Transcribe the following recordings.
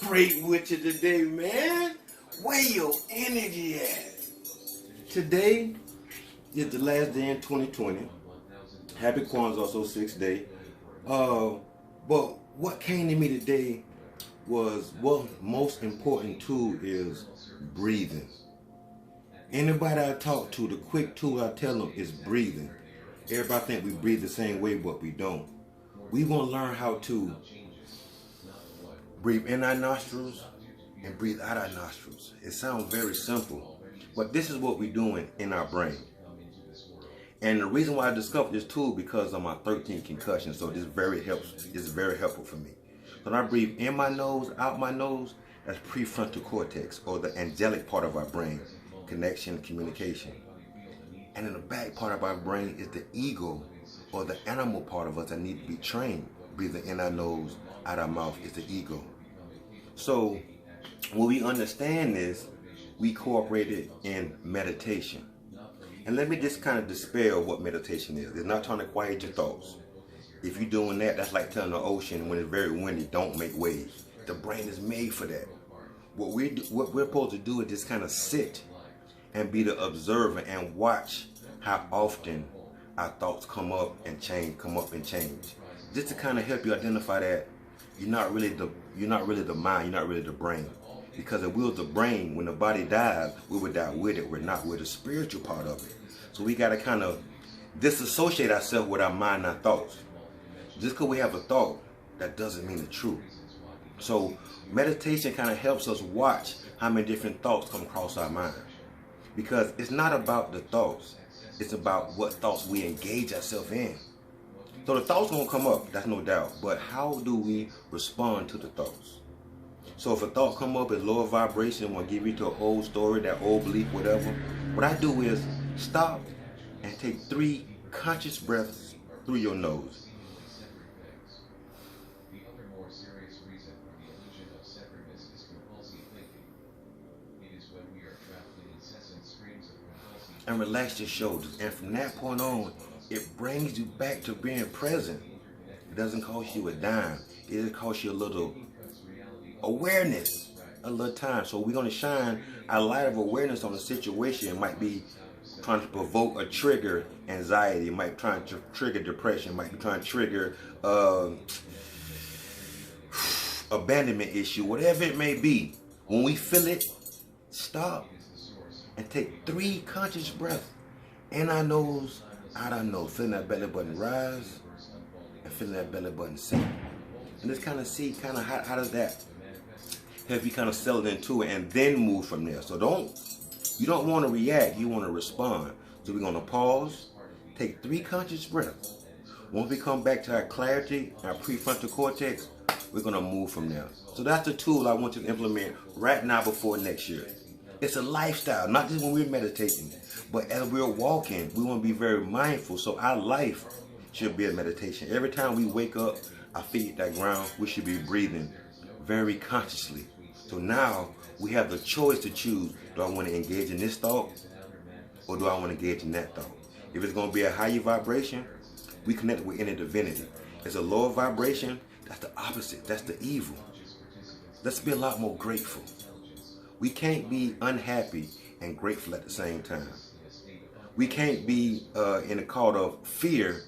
vibrate with you today, man. Where your energy at? Today is the last day in 2020. Happy Kwanzaa, also 6th day. But what came to me today was most important tool is breathing. Anybody I talk to, the quick tool I tell them is breathing. Everybody think we breathe the same way, but we don't. We want to learn how to breathe in our nostrils and breathe out our nostrils. It sounds very simple, but this is what we're doing in our brain. And the reason why I discovered this tool because of my 13th concussion, so this very helpful for me. When I breathe in my nose, out my nose, that's prefrontal cortex, or the angelic part of our brain, connection, communication. And in the back part of our brain is the ego, or the animal part of us that need to be trained. Breathing in our nose, out our mouth is the ego. So when we understand this, we incorporate it in meditation. And let me just kind of dispel what meditation is. It's not trying to quiet your thoughts. If you're doing that, that's like telling the ocean when it's very windy, don't make waves. The brain is made for that. What we're supposed to do is just kind of sit and be the observer and watch how often our thoughts come up and change. Just to kind of help you identify that you're not really the mind, you're not really the brain. Because if we was the brain, when the body dies, we would die with it. We're not. We're the spiritual part of it. So we got to kind of disassociate ourselves with our mind and our thoughts. Just because we have a thought, that doesn't mean the truth. So meditation kind of helps us watch how many different thoughts come across our mind. Because it's not about the thoughts. It's about what thoughts we engage ourselves in. So the thoughts going to come up, that's no doubt. But how do we respond to the thoughts? So if a thought come up as lower vibration, want to give you to an old story, that old belief, whatever, what I do is stop and take 3 conscious breaths through your nose. And relax your shoulders. And from that point on, it brings you back to being present. It doesn't cost you a dime. It just costs you a little awareness, a little time. So we're going to shine a light of awareness on the situation. It might be trying to provoke a trigger anxiety. It might be trying to trigger depression. It might be trying to trigger abandonment issue, whatever it may be. When we feel it, stop and take 3 conscious breaths. In our nose, out our nose. Feeling that belly button rise and feeling that belly button sink. And just kind of see how does that help you kind of settle into it and then move from there. So you don't want to react, you want to respond. So we're going to pause, take 3 conscious breaths. Once we come back to our clarity, our prefrontal cortex, we're going to move from there. So that's the tool I want you to implement right now before next year. It's a lifestyle, not just when we're meditating, but as we're walking, we want to be very mindful. So our life should be a meditation. Every time we wake up, our feet hit that ground, we should be breathing very consciously. So now we have the choice to choose, do I want to engage in this thought or do I want to engage in that thought? If it's going to be a higher vibration, we connect with inner divinity. If it's a lower vibration, that's the opposite, that's the evil. Let's be a lot more grateful. We can't be unhappy and grateful at the same time. We can't be in a cult of fear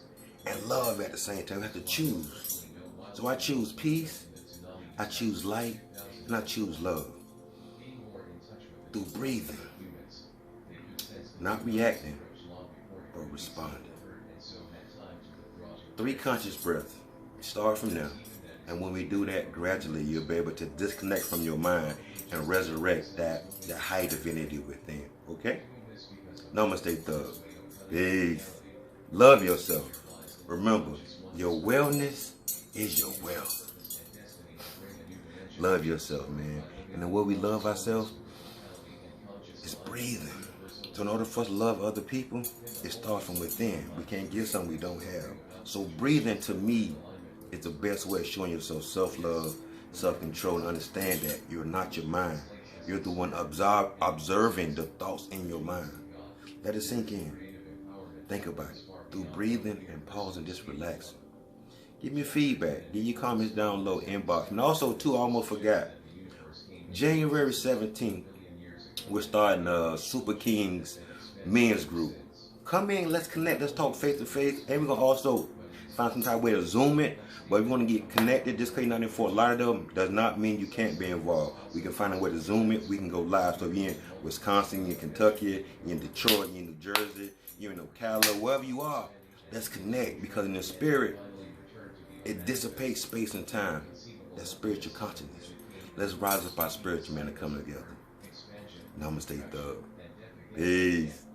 and love at the same time. We have to choose. So I choose peace, I choose light, and I choose love. Through breathing. Not reacting, but responding. 3 conscious breaths. Start from there. And when we do that, gradually you'll be able to disconnect from your mind and resurrect that high divinity within. Okay? Namaste Thug. Peace. Love yourself. Remember, your wellness is your wealth. Love yourself, man. And the way we love ourselves is breathing. So in order for us to love other people, it starts from within. We can't give something we don't have. So breathing, to me, is the best way of showing yourself self-love, self-control, and understand that you're not your mind. You're the one observing the thoughts in your mind. Let it sink in. Think about it. Through breathing and pausing, just relaxing. Give me feedback. Give your comments down below, inbox. And also, too, I almost forgot. January 17th, we're starting Super Kings men's group. Come in, let's connect, let's talk face to face, and we're gonna also find some type of way to Zoom it. But if you want to get connected, just because you're not in Fort Lauderdale does not mean you can't be involved. We can find a way to Zoom it. We can go live. So if you're in Wisconsin, you're in Kentucky, you're in Detroit, you're in New Jersey, you're in Ocala, wherever you are, let's connect. Because in the spirit, it dissipates space and time. That's spiritual consciousness. Let's rise up our spiritual man and come together. Namaste Thug. Peace.